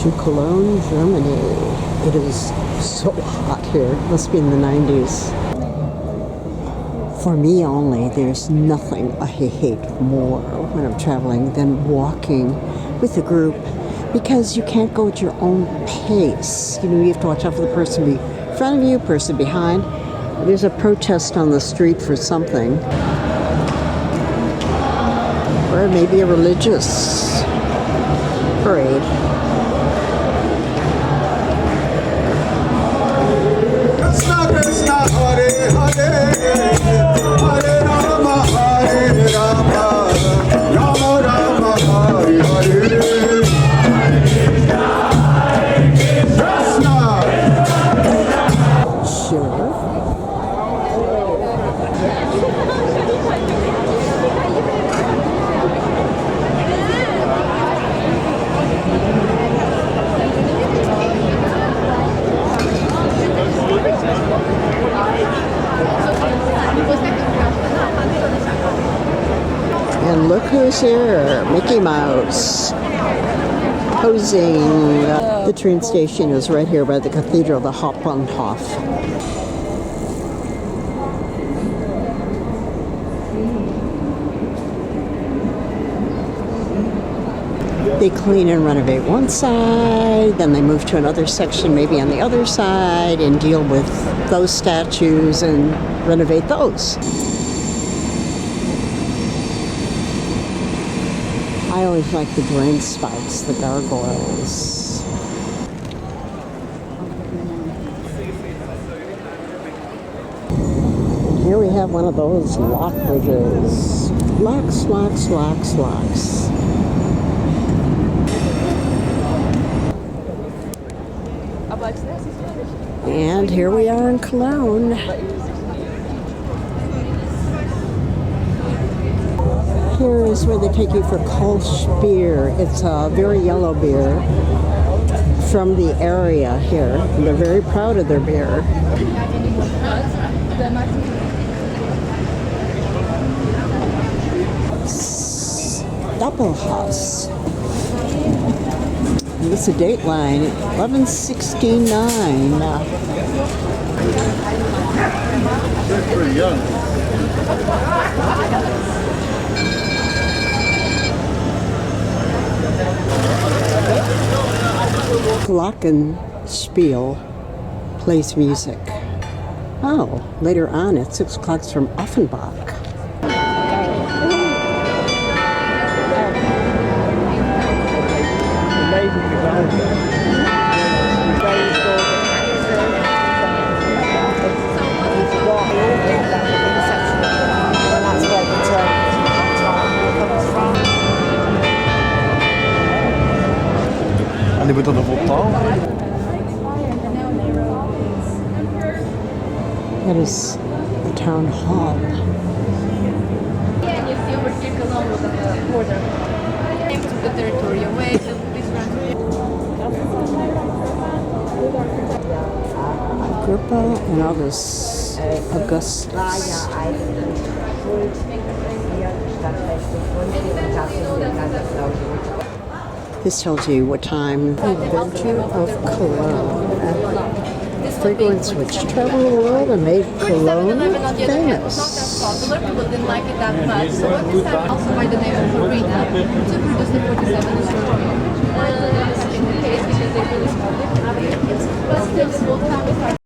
to Cologne, Germany. It is so hot here. Must be in the 90s. For me only, there's nothing I hate more when I'm traveling than walking with a group, because you can't go at your own pace. You know, you have to watch out for the person in front of you, person behind. There's a protest on the street for something. Or maybe a religious parade. And look who's here, Mickey Mouse, posing. The train station is right here by the cathedral, the Hauptbahnhof. They clean and renovate one side, then they move to another section, maybe on the other side, and deal with those statues and renovate those. I always like the drain spouts, the gargoyles. Here we have one of those lock bridges. Locks, locks, locks, locks. And here we are in Cologne. Here is where they take you for Kolsch beer. It's a very yellow beer from the area here. And they're very proud of their beer. Doppelhaus. And this is a date line, 1169. That's pretty young. Glockenspiel plays music. Oh, later on at 6 o'clock it's from Offenbach. En die moet dan nog op taal? That is the town hall. Agrippa and Augustus. This tells you what time. The Adventure of Cologne. Fragrance which traveled the world and made Cologne famous. Popular, people didn't like it that much. So what is that? Also by the name of Rhine to produce the 47 destroyer. In the case because they really smelled it. But still, the whole time